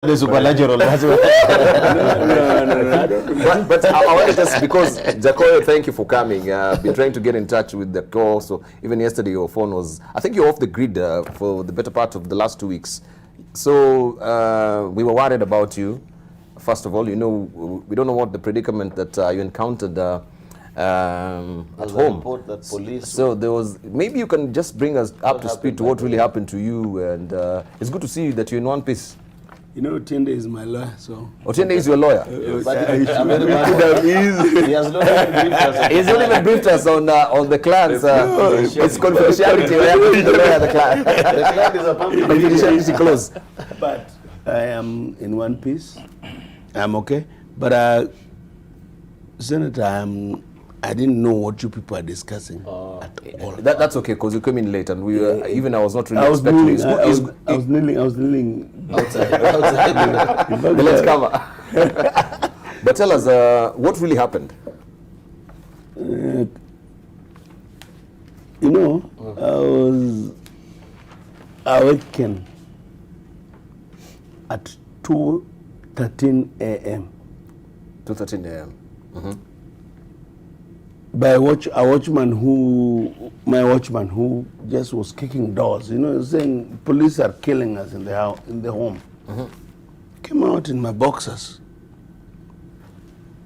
The supernatural. No, I don't. But I wanted to, because Jakoyo, thank you for coming. Been trying to get in touch with the call. So even yesterday, your phone was, I think you're off the grid for the better part of the last 2 weeks. So we were worried about you. First of all, you know, we don't know what the predicament that you encountered at home. Report that police. So there was, maybe you can just bring us up to speed to what really happened to you. And it's good to see that you're in one piece. You know, Otiende is my lawyer, so... Otiende is your lawyer? But he has not even briefed us. He's not even briefed us on the clans. It's confidentiality. We have to the lawyer, the clan. The client is a public confidentiality close. But I am in one piece. I'm okay. But, Senator, I didn't know what you people are discussing at all. That's okay, because you came in late, and we even I was not really expecting kneeling, I was kneeling outside. Let's cover. But tell us, what really happened? You know, I was awakened at 2:13 a.m. 2:13 a.m. Mm-hmm. By my watchman who just was kicking doors, you know, saying police are killing us in the house, in the home. Mm-hmm. Came out in my boxers.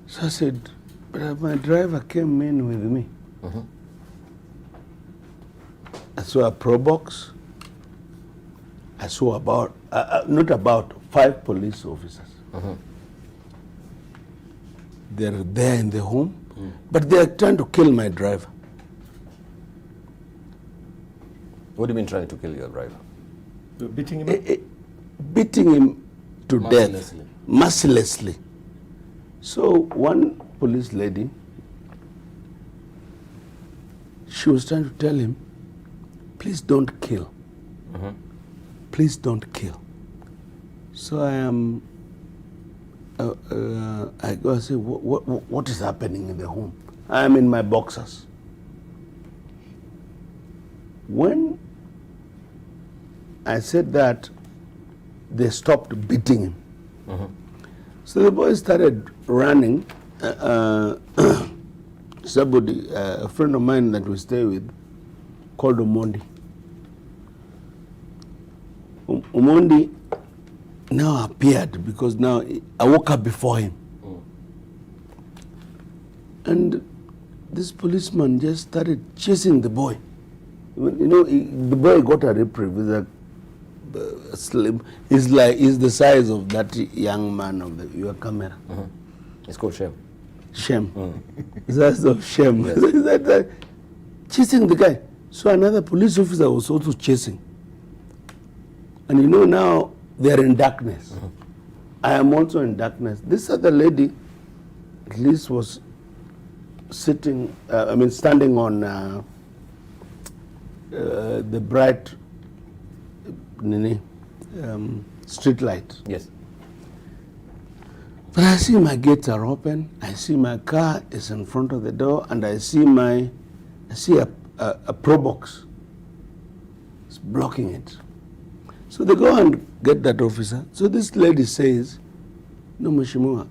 So I said, but my driver came in with me. Mm-hmm. I saw a pro box. I saw not 5 police officers. Mm-hmm. They're there in the home. But they are trying to kill my driver. What do you mean trying to kill your driver? Beating him? Beating him to Mercilessly. death, mercilessly. So one police lady, she was trying to tell him, please don't kill. Mm-hmm. Please don't kill. So I am... I go and say, what is happening in the home? I am in my boxers. When I said that, they stopped beating him. Mm-hmm. So the boy started running. Somebody, a friend of mine that we stay with, called Omondi. Omondi now appeared because now I woke up before him. And this policeman just started chasing the boy. You know, the boy got a reprieve with a slim. He's the size of that young man of your camera. Mm-hmm. It's called Shem. Shem. The size of Shem. Yes. Chasing the guy. So another police officer was also chasing. And you know now, they're in darkness. Mm-hmm. I am also in darkness. This other lady, at least, was standing on the bright street light. Yes. But I see my gates are open. I see my car is in front of the door, and I see a pro box. It's blocking it. So they go and get that officer. So this lady says, no, Mheshimiwa,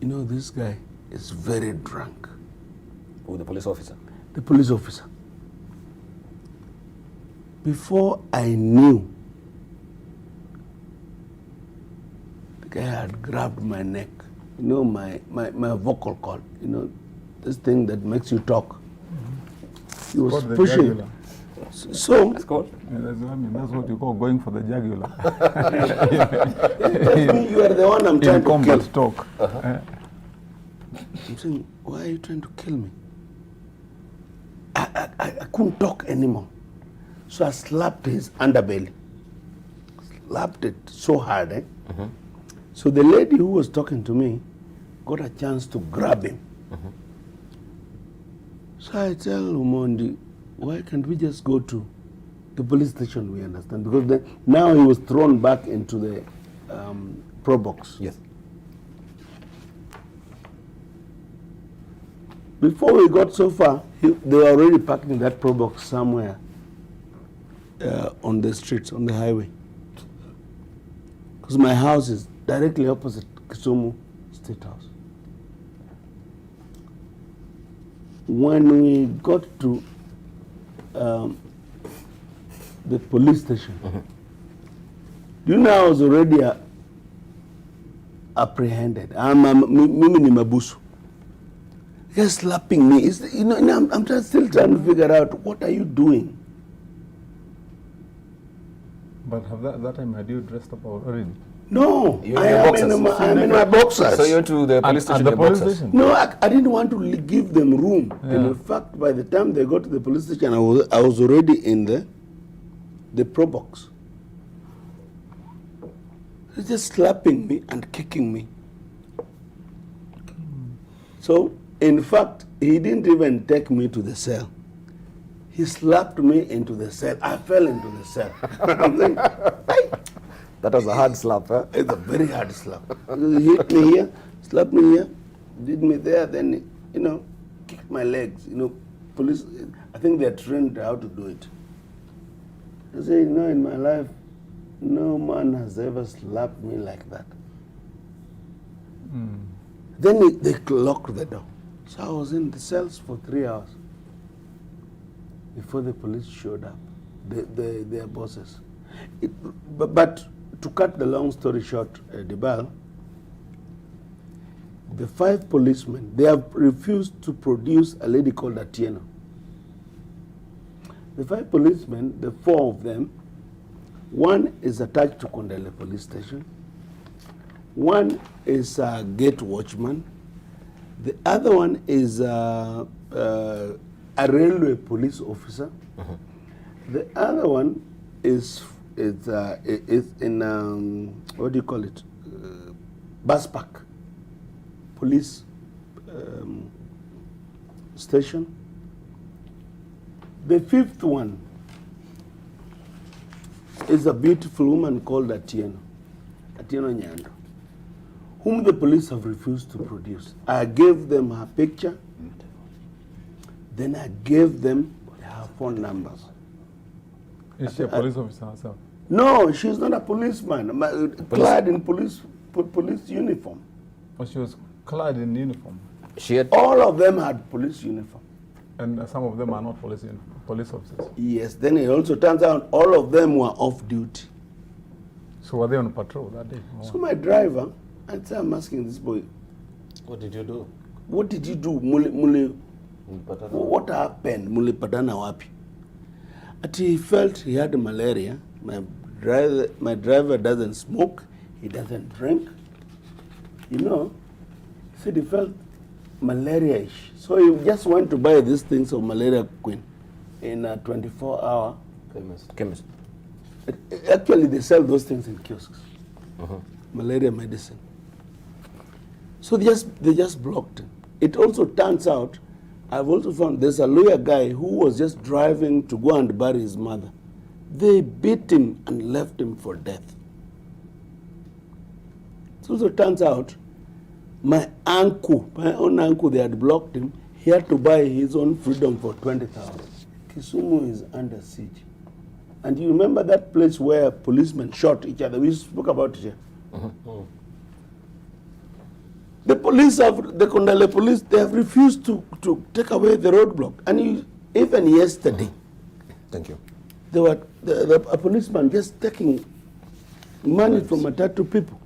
you know, this guy is very drunk. Who, the police officer? The police officer. Before I knew, the guy had grabbed my neck. You know, my vocal cord, you know, this thing that makes you talk. Mm-hmm. He was pushing. So that's called? Yeah, that's what you call going for the jugular. You are the one I'm trying to kill. Talk. Uh-huh. I'm saying, why are you trying to kill me? I couldn't talk anymore. So I slapped his underbelly. Slapped it so hard. Mm-hmm. So the lady who was talking to me got a chance to grab him. Mm-hmm. So I tell Umondi, why can't we just go to the police station, we understand? Because now he was thrown back into the pro box. Yes. Before we got so far, they were already parking that pro box somewhere on the streets, on the highway. because my house is directly opposite Kisumu State House. When we got to the police station, do you know I was already apprehended? Mimi ni mabusu. Just slapping me. I'm just still trying to figure out, what are you doing? But that time had you dressed up already? No, You're in your I'm in my boxers. So you went to the police station At in the your police boxers? station? No, I didn't want to give them room. Yeah. And in fact, by the time they got to the police station, I was already in the pro box. He's just slapping me and kicking me. So, in fact, he didn't even take me to the cell. He slapped me into the cell. I fell into the cell. I'm like, hey. That was a hard slap, huh? It's a very hard slap. He hit me here, slapped me here, did me there, then, kicked my legs. Police, I think they're trained how to do it. I say, in my life, no man has ever slapped me like that. Then they locked the door. So I was in the cells for 3 hours before the police showed up, their bosses. But to cut the long story short, Debarl, the 5 policemen, they have refused to produce a lady called Atieno. The 5 policemen, the 4 of them, one is attached to Kondele police station, one is a gate watchman, the other one is a railway police officer, the other one is in what do you call it? Bus park police station. The 5th one is a beautiful woman called Atieno Nyando, whom the police have refused to produce. I gave them her picture, then I gave them her phone numbers. Is she a police officer herself? No, she's not a policeman, clad in police uniform. Or she was clad in uniform? She had... All of them had police uniform. And some of them are not police officers? Yes, then it also turns out all of them were off duty. So were they on patrol that day? So my driver, I'm asking this boy, What did you do? what did you do? What happened? Mulipatana wapi? He felt he had malaria. My driver doesn't smoke, he doesn't drink. He said he felt malaria-ish. So he just went to buy these things of malaria queen in a 24-hour Chemist. Actually, they sell those things in kiosks. Malaria medicine. So they just blocked him. It also turns out, I've also found there's a lawyer guy who was just driving to go and bury his mother. They beat him and left him for death. So it turns out, my own uncle, they had blocked him. He had to buy his own freedom for 20,000. Kisumu is under siege. And you remember that place where policemen shot each other? We spoke about it here. The police the Kondele police, they have refused to take away the roadblock. And even yesterday, Thank you. there were a policeman just taking money from a tattoo people.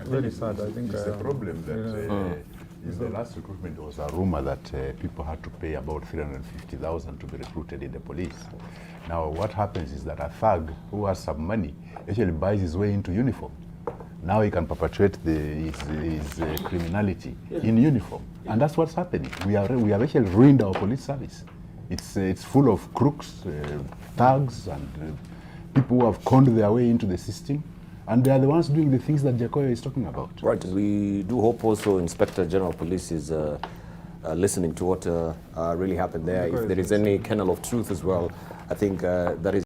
Very sad, I think. It's a problem that in the last recruitment there was a rumor that people had to pay about 350,000 to be recruited in the police. Now what happens is that a thug who has some money actually buys his way into uniform. Now he can perpetuate his criminality in uniform. And that's what's happening. We have actually ruined our police service. It's full of crooks, thugs, and people who have conned their way into the system. And they are the ones doing the things that Jakoyo is talking about. Right, and we do hope also Inspector General of Police is listening to what really happened there. If there is any kernel of truth as well, I think that is